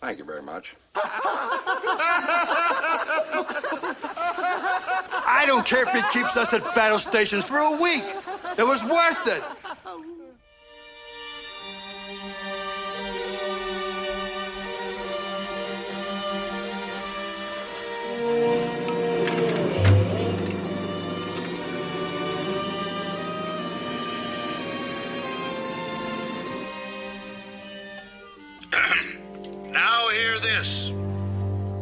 Thank you very much. I don't care if he keeps us at battle stations for a week. It was worth it. Now hear this.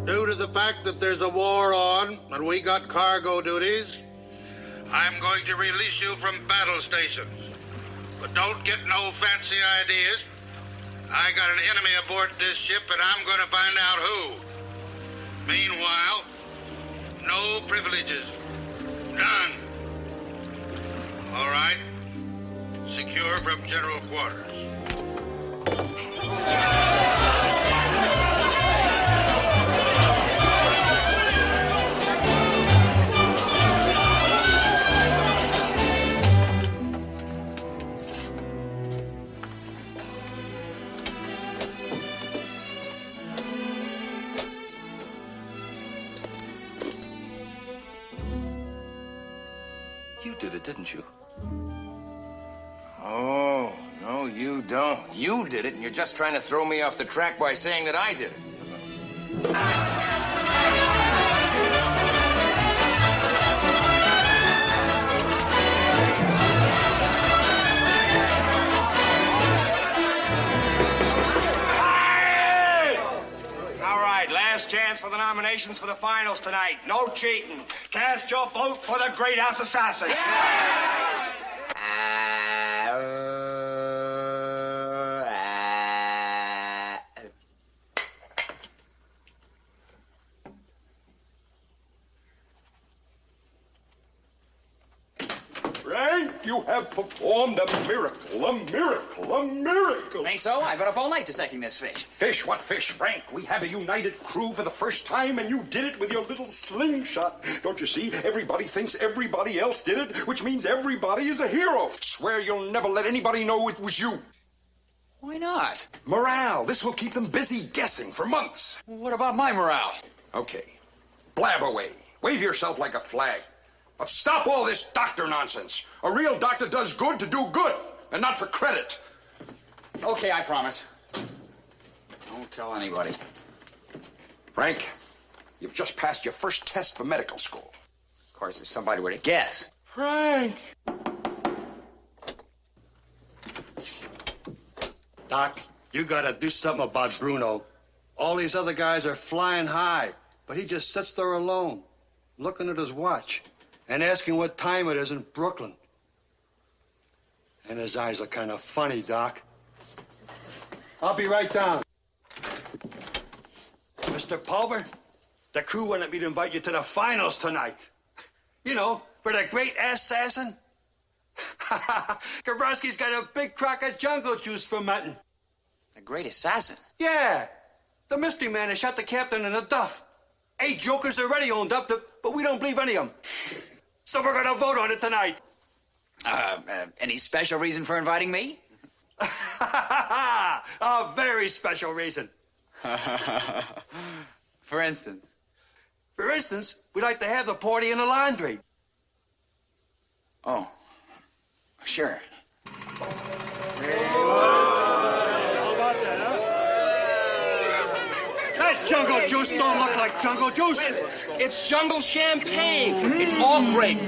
Due to the fact that there's a war on and we got cargo duties, I'm going to release you from battle stations. But don't get no fancy ideas. I got an enemy aboard this ship and I'm going to find out who. Meanwhile, no privileges. None. All right? Secure from general quarters. You did it, didn't you? Oh, no, you don't. You did it, and you're just trying to throw me off the track by saying that I did it. All right, last chance for the nominations for the finals tonight. No cheating. Cast your vote for the great-ass assassin. Frank, you have performed a miracle, a miracle, a miracle. Think so? I've been up all night dissecting this fish. Fish? What fish, Frank? We have a united crew for the first time, and you did it with your little slingshot. Don't you see? Everybody thinks everybody else did it, which means everybody is a hero. Swear you'll never let anybody know it was you. Why not? Morale. This will keep them busy guessing for months. What about my morale? Okay. Blab away. Wave yourself like a flag. But stop all this doctor nonsense. A real doctor does good to do good, and not for credit. Okay, I promise. Don't tell anybody. Frank, you've just passed your first test for medical school. Of course, if somebody were to guess. Frank! Doc, you gotta do something about Bruno. All these other guys are flying high, but he just sits there alone, looking at his watch and asking what time it is in Brooklyn. And his eyes look kind of funny, Doc. I'll be right down. Mr. Pulver, the crew wanted me to invite you to the finals tonight. You know, for the great assassin. Gabrowski's got a big crock of jungle juice fermenting. The great assassin? Yeah. The mystery man that shot the captain in the duff. 8 jokers already owned up, but we don't believe any of them. So we're gonna vote on it tonight. Any special reason for inviting me? A very special reason. For instance? For instance, we'd like to have the party in the laundry. Oh, sure. That jungle juice don't look like jungle juice. It's jungle champagne. It's all grape.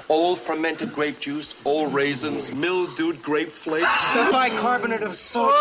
Old fermented grape juice, old raisins, mildewed grape flakes. The bicarbonate of soda.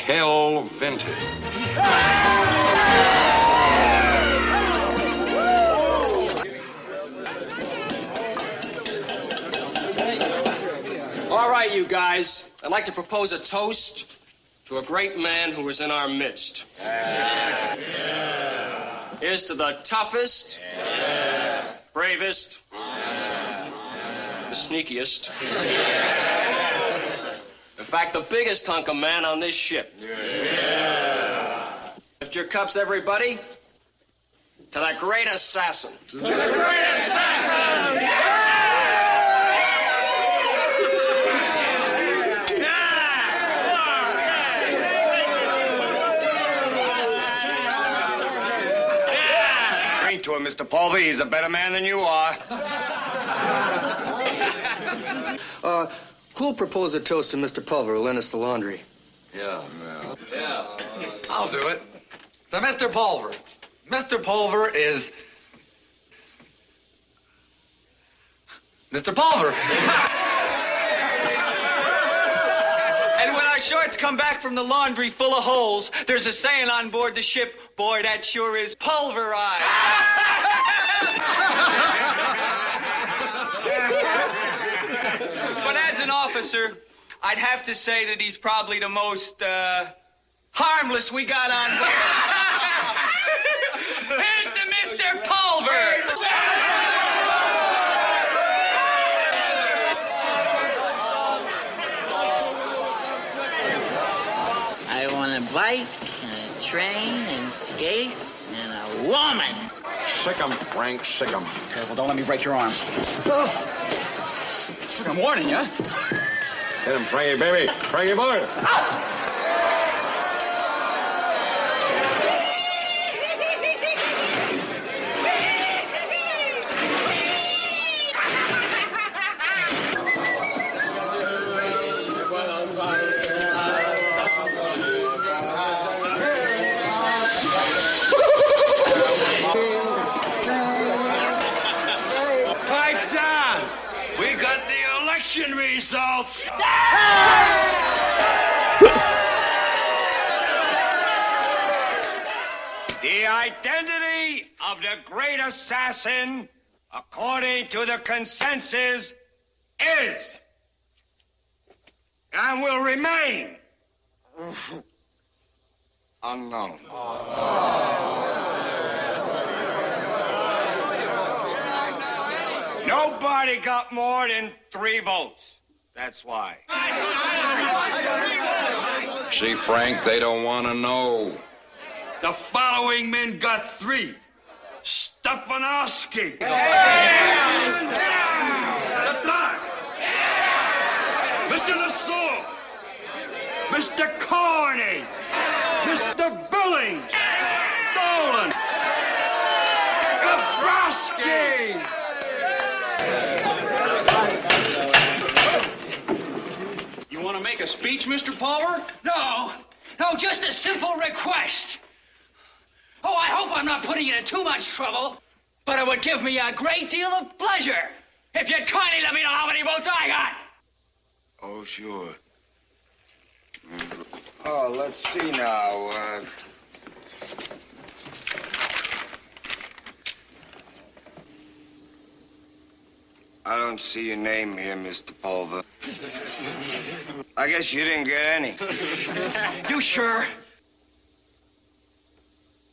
Hell Vintage. All right, you guys. I'd like to propose a toast to a great man who was in our midst. Here's to the toughest, bravest, the sneakiest. In fact, the biggest hunk of man on this ship. Lift your cups, everybody, to that great assassin. To the great assassin! Drink to him, Mr. Pulver. He's a better man than you are. Who'll propose a toast to Mr. Pulver who lent us the laundry? Yeah. I'll do it. To Mr. Pulver. Mr. Pulver is... Mr. Pulver. And when our shorts come back from the laundry full of holes, there's a saying on board the ship, boy, that sure is pulverized. But as an officer, I'd have to say that he's probably the most, harmless we got on board. Here's to Mr. Pulver! I want a bike and a train and skates and a woman. Sick 'em, Frank, sick 'em. Careful, don't let me break your arm. Look, I'm warning you. Hit him, Frankie, baby. Frankie boy. Pipe down. We got the election results. The identity of the great assassin, according to the consensus, is and will remain unknown. Nobody got more than 3 votes. That's why. See, Frank, they don't want to know. The following men got 3. Stefanowski. The Dark. Mr. LeSueur. Mr. Corney. Mr. Billings. Dolan. Gabrowski. You want to make a speech, Mr. Pulver? No, just a simple request. Oh, I hope I'm not putting you in too much trouble, but it would give me a great deal of pleasure if you'd kindly let me know how many votes I got. Oh, sure. Oh, let's see now. I don't see your name here, Mr. Pulver. I guess you didn't get any. You sure?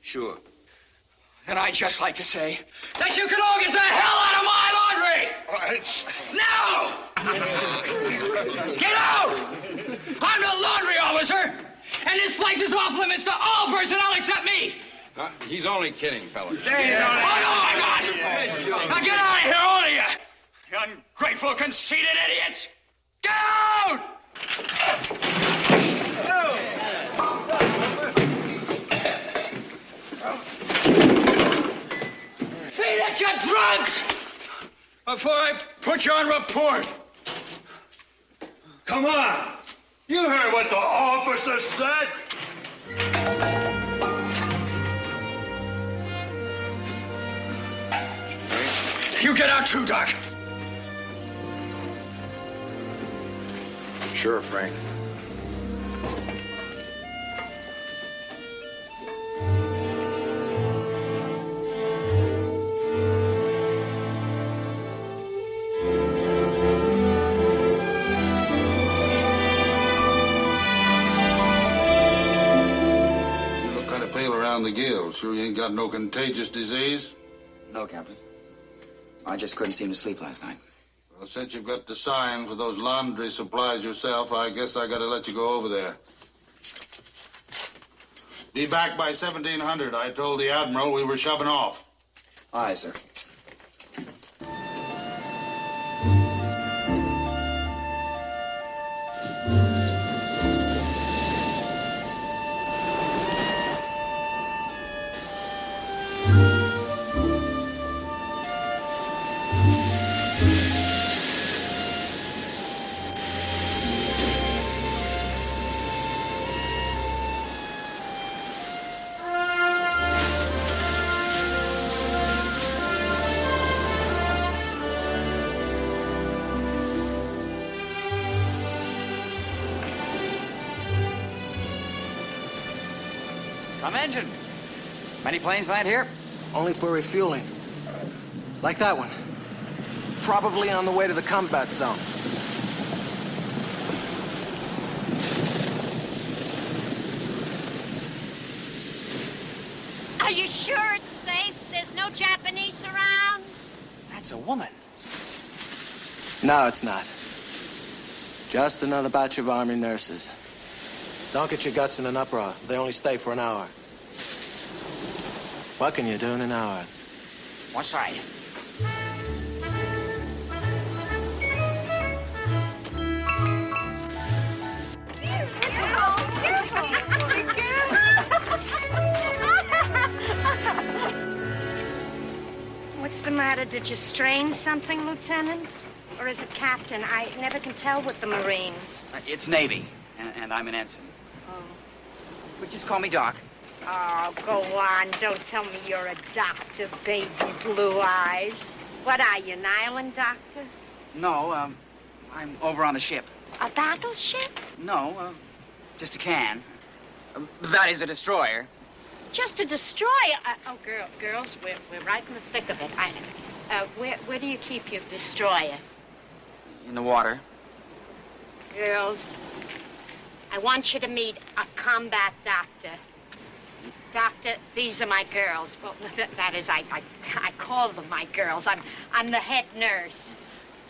Sure. Then I'd just like to say that you can all get the hell out of my laundry! Now! Get out! I'm the laundry officer, and this place is off limits to all personnel except me. He's only kidding, fellas. Oh, no, I'm not! Now get out of here, all of you! You ungrateful, conceited idiots! Get out! Feed it, you drunks! Before I put you on report. Come on! You heard what the officer said! You get out too, Doc. Sure, Frank. You look kind of pale around the gills. Sure you ain't got no contagious disease? No, Captain. I just couldn't seem to sleep last night. Well, since you've got the sign for those laundry supplies yourself, I guess I gotta let you go over there. Be back by 1700. I told the Admiral we were shoving off. Aye, sir. Some engine. Many planes land here? Only for refueling. Like that one. Probably on the way to the combat zone. Are you sure it's safe? There's no Japanese around? That's a woman. No, it's not. Just another batch of Army nurses. Don't get your guts in an uproar. They only stay for an hour. What can you do in an hour? One side. What's the matter? Did you strain something, Lieutenant? Or is it Captain? I never can tell with the Marines. It's Navy, and I'm an ensign. Oh. But just call me Doc. Oh, go on. Don't tell me you're a doctor, baby blue eyes. What are you, an island doctor? No, I'm over on the ship. A battleship? No, just a can. That is a destroyer. Just a destroyer? Girls, we're right in the thick of it. Where do you keep your destroyer? In the water. Girls, I want you to meet a combat doctor. Doctor, these are my girls. Well, that is, I call them my girls. I'm the head nurse.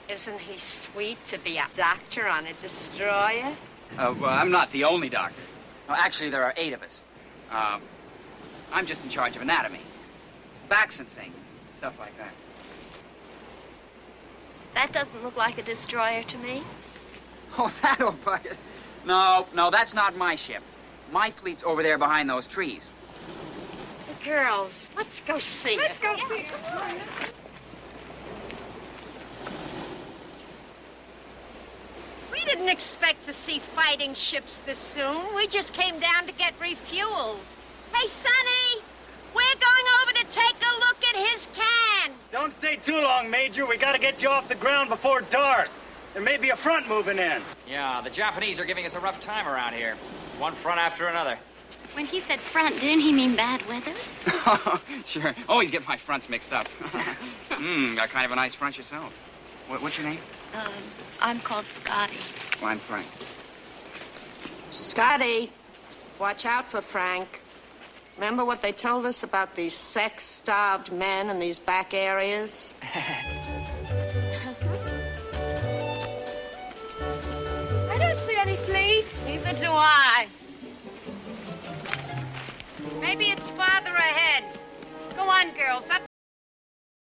Isn't he sweet to be a doctor on a destroyer? Well, I'm not the only doctor. No, actually, there are 8 of us. I'm just in charge of anatomy. Backs and things. Stuff like that. That doesn't look like a destroyer to me. Oh, that'll bucket. No, that's not my ship. My fleet's over there behind those trees. The girls, let's go see it. Let's go see it. We didn't expect to see fighting ships this soon. We just came down to get refueled. Hey, Sonny, we're going over to take a look at his can. Don't stay too long, Major. We gotta get you off the ground before dark. There may be a front moving in. Yeah, the Japanese are giving us a rough time around here. One front after another. When he said front, didn't he mean bad weather? Sure. Always get my fronts mixed up. Got kind of a nice front yourself. What's your name? I'm called Scotty. Well, I'm Frank. Scotty, watch out for Frank. Remember what they told us about these sex-starved men in these back areas? I don't see any fleet. Neither do I. Maybe Maybe it's farther ahead. Go on, girls, up